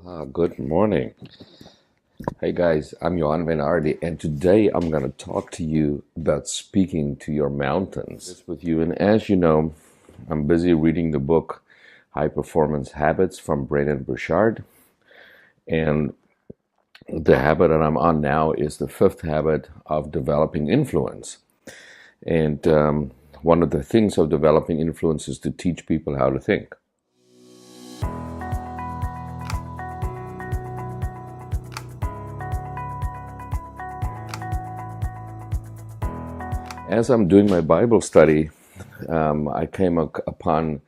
Aloha, good morning. Hey guys, I'm Johan Van Ardi, and today I'm going to talk to you about speaking to your mountains. This with you, and as you know, I'm busy reading the book High Performance Habits from Brendon Burchard, and the habit that I'm on now is the fifth habit of developing influence. And one of the things of developing influence is to teach people how to think. As I'm doing my Bible study, I came upon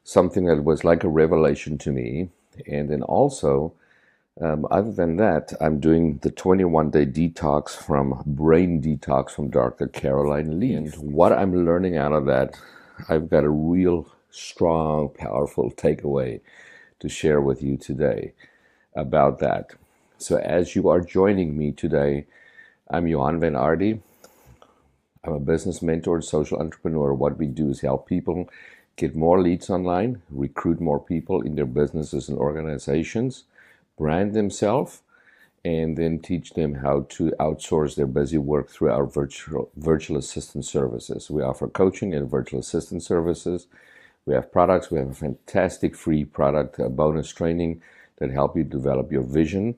something that was like a revelation to me. And then also, other than that, I'm doing the 21-day detox from Brain Detox from Dr. Caroline Lee. And what I'm learning out of that, I've got a real strong, powerful takeaway to share with you today about that. So as you are joining me today, I'm Johan Van Ardi. I'm a business mentor and social entrepreneur. What we do is help people get more leads online, recruit more people in their businesses and organizations, brand themselves, and then teach them how to outsource their busy work through our virtual assistant services. We offer coaching and virtual assistant services. We have products. We have a fantastic free product, a bonus training that help you develop your vision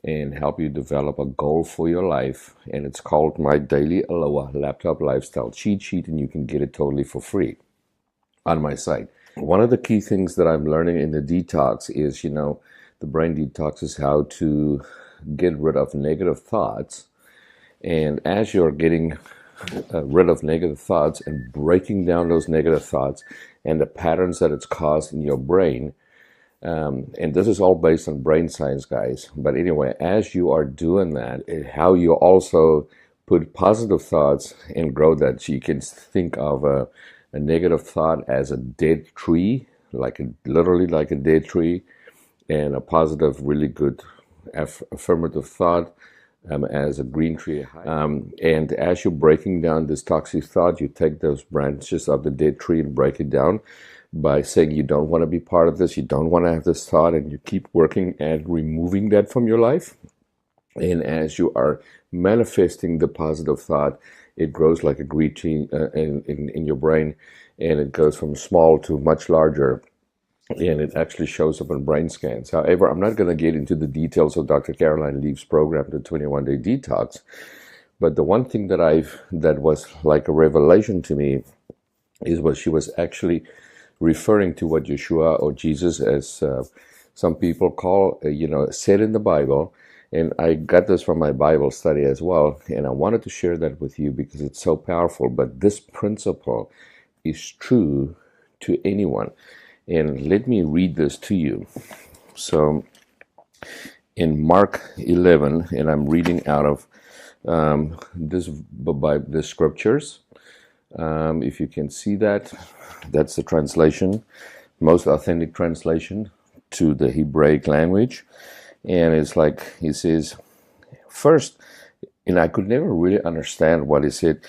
and help you develop a goal for your life. And it's called my Daily Aloha Laptop Lifestyle Cheat Sheet, and you can get it totally for free on my site. One of the key things that I'm learning in the detox is, the brain detox is how to get rid of negative thoughts. And as you're getting rid of negative thoughts and breaking down those negative thoughts and the patterns that it's caused in your brain, and this is all based on brain science, guys. But anyway, as you are doing that, how you also put positive thoughts and grow that. So you can think of a negative thought as a dead tree, literally like a dead tree, and a positive, really good affirmative thought as a green tree. And as you're breaking down this toxic thought, you take those branches of the dead tree and break it down by saying you don't want to be part of this, you don't want to have this thought, and you keep working at removing that from your life. And as you are manifesting the positive thought, it grows like a green tree in your brain, and it goes from small to much larger, and it actually shows up on brain scans. However, I'm not going to get into the details of Dr. Caroline Leaf's program, the 21-day detox, but the one thing that was like a revelation to me is what she was actually referring to what Yeshua or Jesus, as some people call, said in the Bible. And I got this from my Bible study as well. And I wanted to share that with you because it's so powerful. But this principle is true to anyone. And let me read this to you. So in Mark 11, and I'm reading out of the scriptures. If you can see that, that's the translation, most authentic translation to the Hebraic language. And it's like he says, first, and I could never really understand what he said,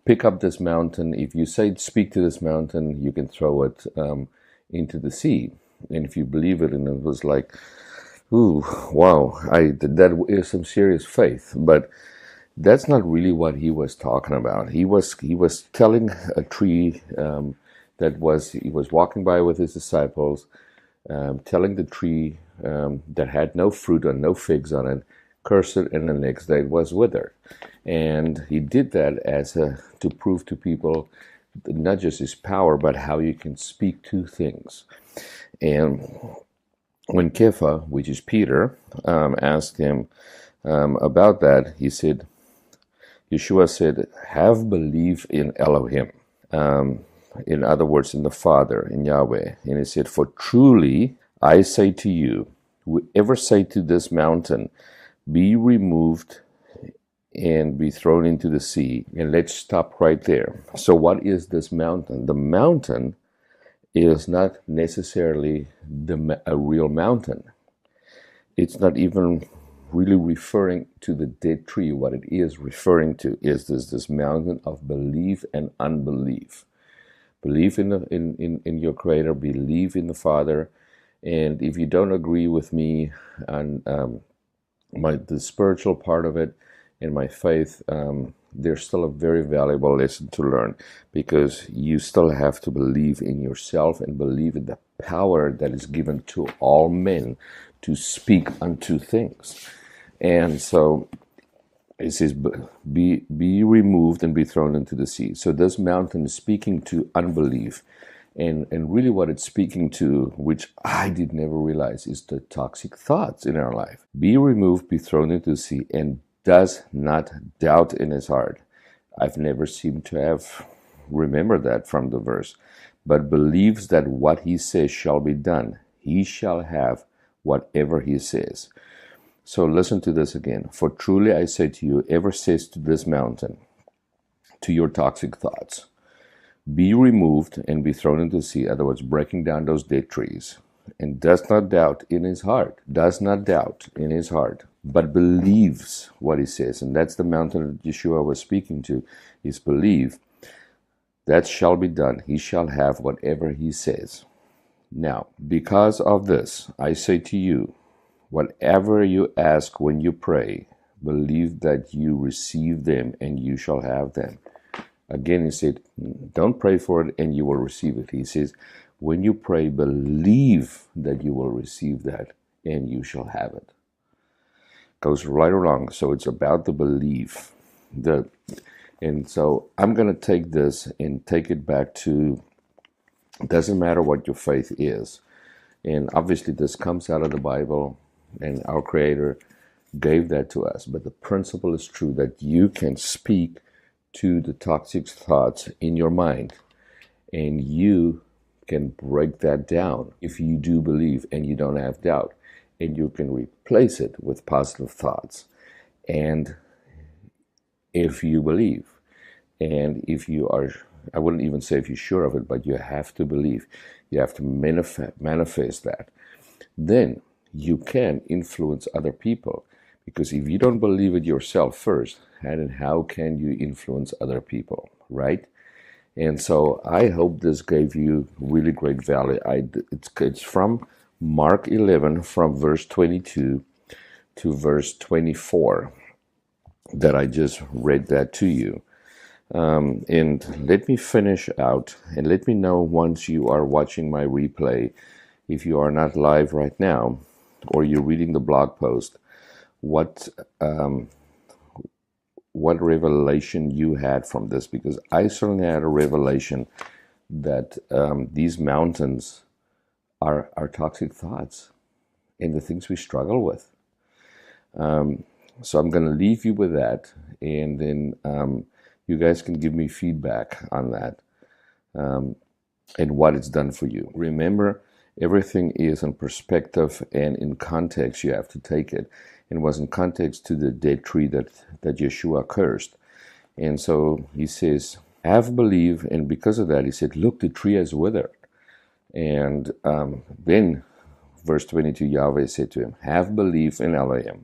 pick up this mountain. If you say, speak to this mountain, you can throw it into the sea. And if you believe it, and it was like, ooh, wow, that is some serious faith. But that's not really what he was talking about. He was telling a tree he was walking by with his disciples, telling the tree that had no fruit or no figs on it, curse it, and the next day it was withered. And he did that to prove to people not just his power, but how you can speak to things. And when Kepha, which is Peter, asked him about that, Yeshua said, have belief in Elohim. In other words, in the Father, in Yahweh. And he said, for truly I say to you, whoever say to this mountain, be removed and be thrown into the sea. And let's stop right there. So what is this mountain? The mountain is not necessarily a real mountain. It's not even really referring to the dead tree. What it is referring to is this mountain of belief and unbelief. Believe in your Creator, believe in the Father, And if you don't agree with me on the spiritual part of it and my faith, there's still a very valuable lesson to learn, because you still have to believe in yourself and believe in the power that is given to all men to speak unto things. And so it says, be removed and be thrown into the sea. So this mountain is speaking to unbelief. And really what it's speaking to, which I did never realize, is the toxic thoughts in our life. Be removed, be thrown into the sea, and does not doubt in his heart. I've never seemed to have remembered that from the verse. But believes that what he says shall be done. He shall have whatever he says. So listen to this again. For truly I say to you, ever says to this mountain, to your toxic thoughts, be removed and be thrown into the sea. In other words, breaking down those dead trees. And does not doubt in his heart. Does not doubt in his heart, but believes what he says. And that's the mountain that Yeshua was speaking to, is believe. That shall be done. He shall have whatever he says. Now, because of this, I say to you, whatever you ask when you pray, believe that you receive them and you shall have them. Again, he said, don't pray for it and you will receive it. He says, when you pray, believe that you will receive that and you shall have it. Goes right along. So it's about the belief. And so I'm going to take this and take it back to, it doesn't matter what your faith is. And obviously this comes out of the Bible, and our Creator gave that to us. But the principle is true, that you can speak to the toxic thoughts in your mind, and you can break that down if you do believe and you don't have doubt, and you can replace it with positive thoughts. And if you believe, and if you are, I wouldn't even say if you're sure of it, but you have to believe, you have to manifest that, then you can influence other people. Because if you don't believe it yourself first, and how can you influence other people, right? And so I hope this gave you really great value. It's from Mark 11, from verse 22 to verse 24, that I just read that to you. And let me finish out, and let me know once you are watching my replay, if you are not live right now, or you're reading the blog post, what revelation you had from this, because I certainly had a revelation that these mountains are our toxic thoughts and the things we struggle with. So I'm going to leave you with that, and then you guys can give me feedback on that and what it's done for you. Remember, everything is in perspective and in context. You have to take it. It was in context to the dead tree that Yeshua cursed. And so he says, have believed, and because of that, he said, look, the tree has withered. And then, verse 22, Yahweh said to him, have believed in Elohim.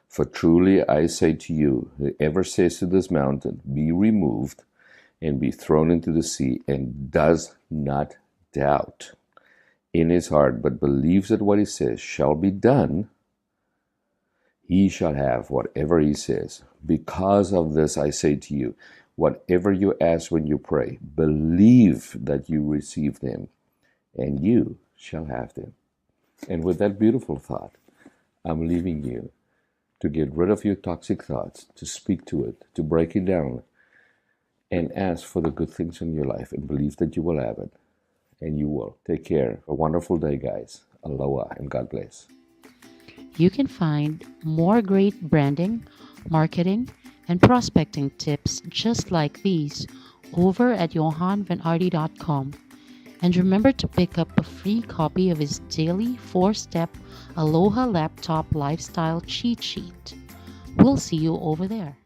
For truly I say to you, whoever says to this mountain, be removed and be thrown into the sea, and does not doubt in his heart, but believes that what he says shall be done, he shall have whatever he says. Because of this I say to you, whatever you ask when you pray, believe that you receive them, and you shall have them. And with that beautiful thought, I'm leaving you to get rid of your toxic thoughts, to speak to it, to break it down, and ask for the good things in your life, and believe that you will have it, and you will. Take care. A wonderful day, guys. Aloha, and God bless. You can find more great branding, marketing, and prospecting tips just like these over at johanvanardi.com. And remember to pick up a free copy of his daily 4-step Aloha laptop lifestyle cheat sheet. We'll see you over there.